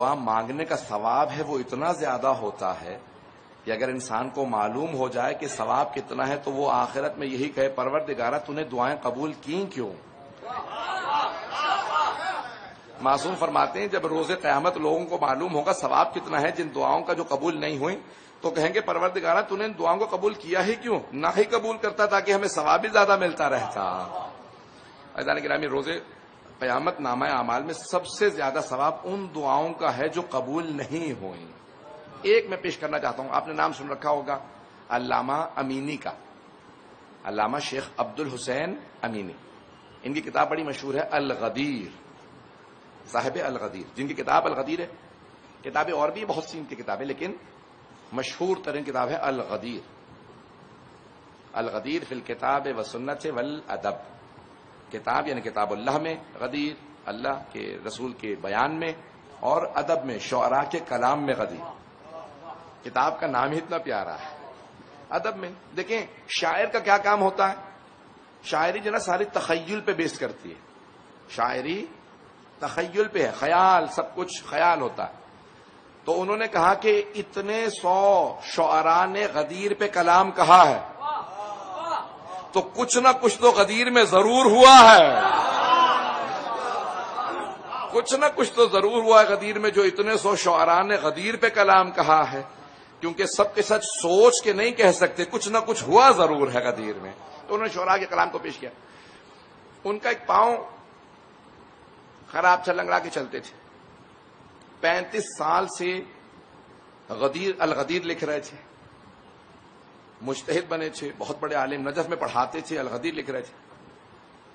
دعا مانگنے کا ثواب ہے وہ اتنا زیادہ ہوتا ہے کہ اگر انسان کو معلوم ہو جائے کہ ثواب کتنا ہے تو وہ آخرت میں یہی کہے پروردگارہ تو نے دعائیں قبول کیں کیوں؟ معصوم فرماتے ہیں جب روز قیامت لوگوں کو معلوم ہوگا ثواب کتنا ہے جن دعاؤں کا جو قبول نہیں ہوئی تو کہیں گے پروردگارہ تو نے ان دعاؤں کو قبول کیا ہی کیوں؟ نہ ہی قبول کرتا تاکہ ہمیں ثواب بھی زیادہ ملتا رہتا۔ عزیزان گرامی، روز قیامت نامہ اعمال میں سب سے زیادہ ثواب ان دعاؤں کا ہے جو قبول نہیں ہوئی۔ ایک میں پیش کرنا چاہتا ہوں، آپ نے نام سن رکھا ہوگا علامہ امینی کا، علامہ شیخ عبد الحسین امینی۔ ان کی کتاب بڑی مشہور ہے الغدیر، صاحب الغدیر، جن کی کتاب الغدیر ہے۔ کتابیں اور بھی بہت سی ان کی کتابیں، لیکن مشہور ترین کتاب ہے الغدیر۔ الغدیر فی الکتاب و سنت والادب، کتاب یعنی کتاب اللہ میں، غدیر اللہ کے رسول کے بیان میں، اور ادب میں شعراء کے کلام میں غدیر۔ کتاب کا نام ہی اتنا پیارا ہے۔ ادب میں دیکھیں شاعر کا کیا کام ہوتا ہے، شاعری جو نا ساری تخیل پہ بیس کرتی ہے، شاعری تخیل پہ ہے، خیال، سب کچھ خیال ہوتا ہے۔ تو انہوں نے کہا کہ اتنے 100 شعراء نے غدیر پہ کلام کہا ہے تو کچھ نہ کچھ تو غدیر میں ضرور ہوا ہے، کچھ نہ کچھ تو ضرور ہوا ہے غدیر میں، جو اتنے 100 شعراء نے غدیر پہ کلام کہا ہے، کیونکہ سب کے سچ سوچ کے نہیں کہہ سکتے، کچھ نہ کچھ ہوا ضرور ہے غدیر میں۔ تو انہوں نے شعراء کے کلام کو پیش کیا۔ ان کا ایک پاؤں خراب لنگڑا کے چلتے تھے، 35 سال سے الغدیر لکھ رہے تھے، مجتہد بنے تھے، بہت بڑے عالم، نجف میں پڑھاتے تھے، الغدیر لکھ رہے تھے۔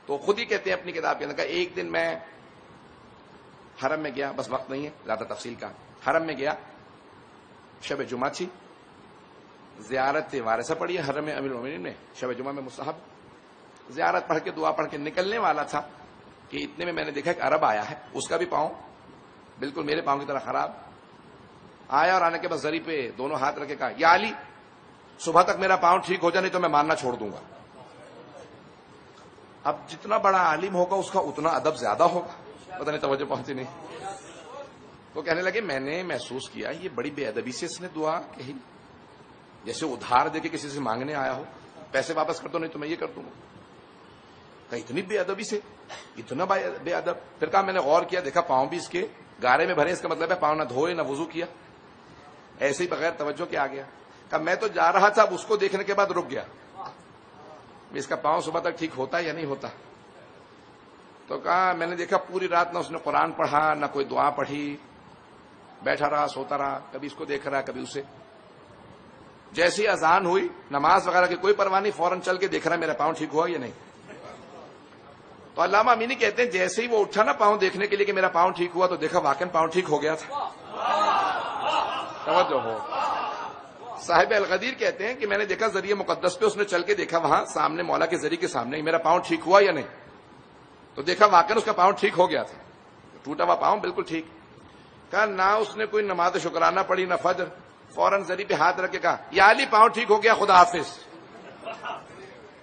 تو خود ہی کہتے ہیں اپنی کتاب کے اندر کہ ایک دن میں حرم میں گیا، بس وقت نہیں ہے زیادہ تفصیل کا، حرم میں گیا، شب جمعہ تھی، زیارت وارثہ پڑھی ہے حرم امیر المومنین میں، شب جمعہ میں مستحب، زیارت پڑھ کے دعا پڑھ کے نکلنے والا تھا کہ اتنے میں نے دیکھا کہ عرب آیا ہے، اس کا بھی پاؤں بالکل میرے پاؤں کی طرح خراب آیا، اور آنے کے بعد زری پہ دونوں ہاتھ رکھے کہا یا علی صبح تک میرا پاؤں ٹھیک ہو جائے نہیں تو میں ماننا چھوڑ دوں گا۔ اب جتنا بڑا عالم ہوگا اس کا اتنا ادب زیادہ ہوگا، پتہ نہیں توجہ پہنچی نہیں۔ وہ کہنے لگے میں نے محسوس کیا یہ بڑی بے ادبی سے اس نے دعا کہی، جیسے ادھار دے کے کسی سے مانگنے آیا ہو، پیسے واپس کر دو نہیں تو میں یہ کر دوں گا۔ کہ اتنی بے ادبی سے، اتنا بے ادب۔ پھر کہا میں نے غور کیا، دیکھا پاؤں بھی اس کے گارے میں بھرے، اس کا مطلب ہے پاؤں نہ دھوئے نہ وضو کیا، ایسے ہی بغیر توجہ کے آ گیا۔ کہا میں تو جا رہا تھا، اب اس کو دیکھنے کے بعد رک گیا، اس کا پاؤں صبح تک ٹھیک ہوتا یا نہیں ہوتا۔ تو کہا میں نے دیکھا پوری رات نہ اس نے قرآن پڑھا نہ کوئی دعا پڑھی، بیٹھا رہا سوتا رہا، کبھی اس کو دیکھ رہا کبھی اسے۔ جیسی اذان ہوئی، نماز وغیرہ کی کوئی پرواہ نہیں، فوراً چل کے دیکھ رہا میرا پاؤں ٹھیک ہوا یا نہیں۔ تو علامہ امینی کہتے ہیں جیسے ہی وہ اٹھا نا پاؤں دیکھنے کے لیے کہ میرا پاؤں ٹھیک ہوا، تو دیکھا واقعی پاؤں ٹھیک ہو گیا تھا۔ توجہ ہو۔ صاحب الغدیر کہتے ہیں کہ میں نے دیکھا ذریعہ مقدس پہ اس نے چل کے دیکھا وہاں سامنے مولا کے ذریعے کے سامنے میرا پاؤں ٹھیک ہوا یا نہیں، تو دیکھا واقعی اس کا پاؤں ٹھیک ہو گیا تھا، ٹوٹا ہوا پاؤں بالکل ٹھیک۔ کہا نہ اس نے کوئی نماز شکرانہ پڑھی نہ فجر، فوراً ذریعے پہ ہاتھ رکھ کے کہا یا علی پاؤں ٹھیک ہو گیا، خدا حافظ۔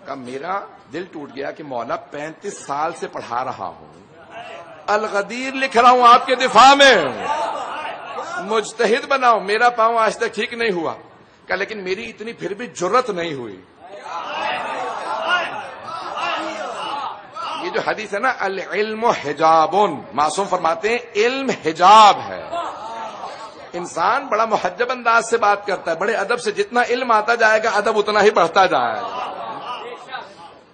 کہا میرا دل ٹوٹ گیا کہ مولا 35 سال سے پڑھا رہا ہوں، الغدیر لکھ رہا ہوں آپ کے دفاع میں، مجتہد بناؤ، میرا پاؤں آج تک ٹھیک نہیں ہوا۔ کہا لیکن میری اتنی پھر بھی جرت نہیں ہوئی۔ یہ جو حدیث ہے نا العلم حجاب، معصوم فرماتے ہیں علم حجاب ہے۔ انسان بڑا محجب انداز سے بات کرتا ہے، بڑے ادب سے، جتنا علم آتا جائے گا ادب اتنا ہی بڑھتا جائے گا۔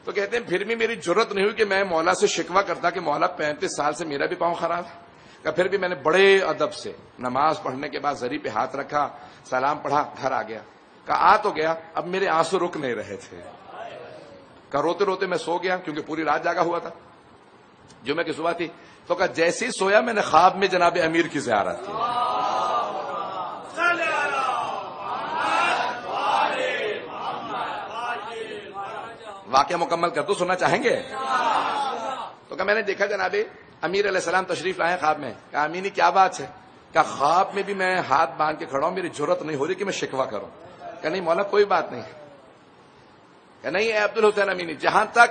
تو کہتے ہیں پھر بھی میری جرت نہیں ہوئی کہ میں مولا سے شکوہ کرتا کہ مولا 35 سال سے میرا بھی پاؤں خراب ہے۔ کہ پھر بھی میں نے بڑے ادب سے نماز پڑھنے کے بعد زری پہ ہاتھ رکھا، سلام پڑھا، گھر آ گیا۔ کہا آ تو گیا، اب میرے آنسو رک نہیں رہے تھے۔ کہا روتے روتے میں سو گیا کیونکہ پوری رات جاگا ہوا تھا، جمعہ کی صبح تھی۔ تو کہا جیسے ہی سویا میں نے خواب میں جناب امیر کی زیارت کی۔ واقعہ مکمل کر دو، سننا چاہیں گے؟ تو کہ میں نے دیکھا جناب امیر علیہ السلام تشریف لائے خواب میں۔ کہا امینی کیا بات ہے؟ کہا خواب میں بھی میں ہاتھ باندھ کے کھڑا ہوں، میری جرت نہیں ہو رہی کہ میں شکوہ کروں۔ کہ نہیں مولا کوئی بات نہیں۔ کہ نہیں اے عبد الحسین امینی، جہاں تک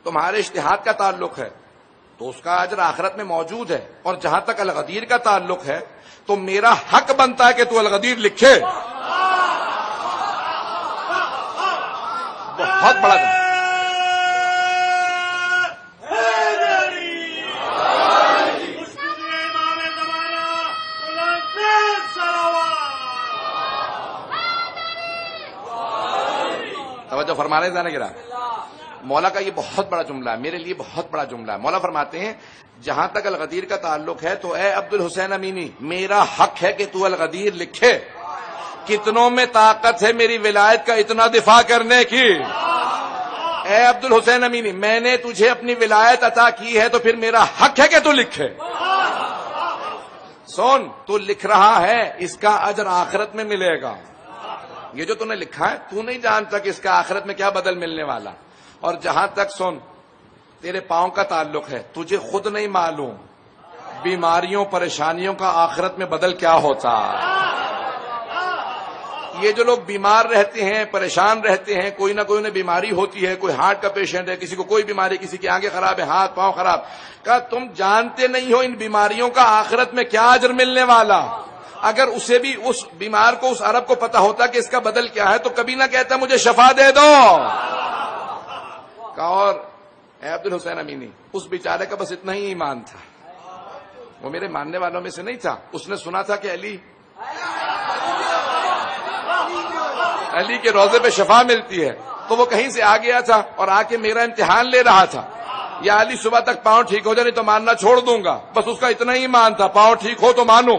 تمہارے اجتہاد کا تعلق ہے تو اس کا اجر آخرت میں موجود ہے. اور جہاں تک الغدیر کا تعلق ہے تو میرا حق بنتا ہے کہ تو الغدیر لکھے. بہت بڑا توجہ فرمانے جانے گرا. مولا کا یہ بہت بڑا جملہ ہے، میرے لیے بہت بڑا جملہ ہے. مولا فرماتے ہیں جہاں تک الغدیر کا تعلق ہے تو اے عبد الحسین امینی میرا حق ہے کہ تو الغدیر لکھے. کتنوں میں طاقت ہے میری ولایت کا اتنا دفاع کرنے کی؟ اے عبد الحسین امینی میں نے تجھے اپنی ولایت عطا کی ہے تو پھر میرا حق ہے کہ تو لکھے. سن، تو لکھ رہا ہے، اس کا اجر آخرت میں ملے گا. یہ جو تو نے لکھا ہے تو نہیں جانتا کہ اس کا آخرت میں کیا بدل ملنے والا. اور جہاں تک سن تیرے پاؤں کا تعلق ہے تجھے خود نہیں معلوم بیماریوں پریشانیوں کا آخرت میں بدل کیا ہوتا. یہ جو لوگ بیمار رہتے ہیں پریشان رہتے ہیں، کوئی نہ کوئی انہیں بیماری ہوتی ہے، کوئی ہارٹ کا پیشنٹ ہے، کسی کو کوئی بیماری، کسی کی آنکھیں خراب ہے، ہاتھ پاؤں خراب، کہ تم جانتے نہیں ہو ان بیماریوں کا آخرت میں کیا اجر ملنے والا. اگر اسے بھی اس بیمار کو اس عرب کو پتا ہوتا کہ اس کا بدل کیا ہے تو کبھی نہ کہتا مجھے شفا دے دو. اور اے عبد الحسین امینی اس بیچارے کا بس اتنا ہی ایمان تھا، وہ میرے ماننے والوں میں سے نہیں تھا. اس نے سنا تھا کہ علی کے روضے پہ شفا ملتی ہے تو وہ کہیں سے آ گیا تھا اور آ کے میرا امتحان لے رہا تھا. یا علی صبح تک پاؤں ٹھیک ہو جائے نہیں تو ماننا چھوڑ دوں گا. بس اس کا اتنا ہی ایمان تھا، پاؤں ٹھیک ہو تو مانو.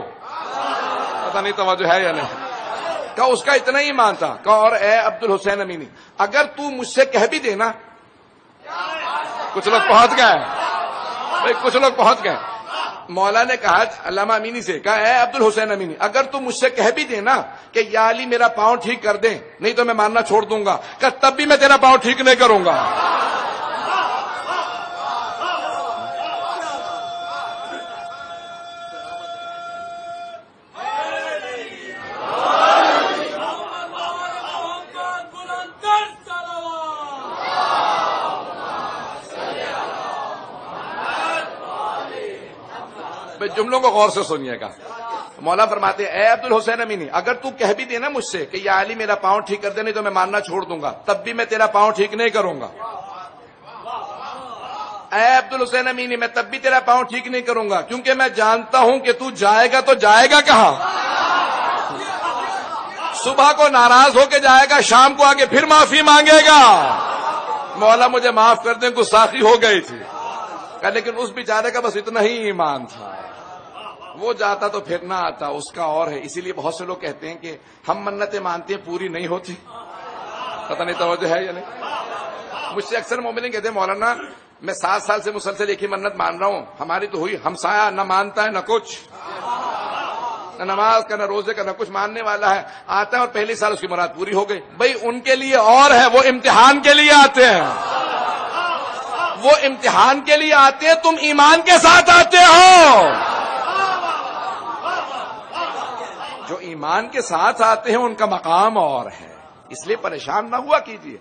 پتہ نہیں توجہ ہے یا نہیں. کہ اس کا اتنا ہی ایمان تھا. کہ اور اے عبد الحسین امینی اگر تو مجھ سے کہہ بھی دینا، کچھ لوگ پہنچ گئے بھائی، کچھ لوگ پہنچ گئے. مولا نے کہا علامہ امینی سے، کہا اے عبد الحسین امینی اگر تو مجھ سے کہہ بھی دینا کہ یا علی میرا پاؤں ٹھیک کر دیں نہیں تو میں ماننا چھوڑ دوں گا، کہ تب بھی میں تیرا پاؤں ٹھیک نہیں کروں گا. جملوں کو غور سے سنیے گا. مولا فرماتے ہیں اے عبد الحسین امینی اگر تو کہہ بھی دینا مجھ سے کہ یا علی میرا پاؤں ٹھیک کر دے نہیں تو میں ماننا چھوڑ دوں گا، تب بھی میں تیرا پاؤں ٹھیک نہیں کروں گا. اے عبد الحسین امینی میں تب بھی تیرا پاؤں ٹھیک نہیں کروں گا کیونکہ میں جانتا ہوں کہ تو جائے گا تو جائے گا کہاں. صبح کو ناراض ہو کے جائے گا، شام کو آگے پھر معافی مانگے گا. مولا مجھے معاف کر دیں، گستاخی ہو گئی تھی. لیکن اس بیچارے کا بس اتنا ہی ایمان تھا، وہ جاتا تو پھر نہ آتا، اس کا اور ہے. اسی لیے بہت سے لوگ کہتے ہیں کہ ہم منتیں مانتے ہیں پوری نہیں ہوتی. پتہ نہیں توجہ ہے یا نہیں. مجھ سے اکثر مومنین کہتے ہیں مولانا میں 7 سال سے مسلسل ایک ہی منت مان رہا ہوں، ہماری تو ہوئی، ہمسایہ نہ مانتا ہے نہ کچھ، نہ نماز کا نہ روزے کا نہ کچھ ماننے والا ہے، آتا ہے اور پہلی سال اس کی مراد پوری ہو گئی. بھائی ان کے لیے اور ہے، وہ امتحان کے لیے آتے ہیں، وہ امتحان کے لیے آتے ہیں، تم ایمان کے ساتھ آتے ہو. جو ایمان کے ساتھ آتے ہیں ان کا مقام اور ہے. اس لیے پریشان نہ ہوا کیجیے،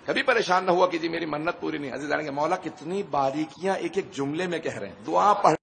کبھی پریشان نہ ہوا کیجیے میری منت پوری نہیں. عزیزان کے مولا کتنی باریکیاں ایک ایک جملے میں کہہ رہے ہیں. دعا پڑھ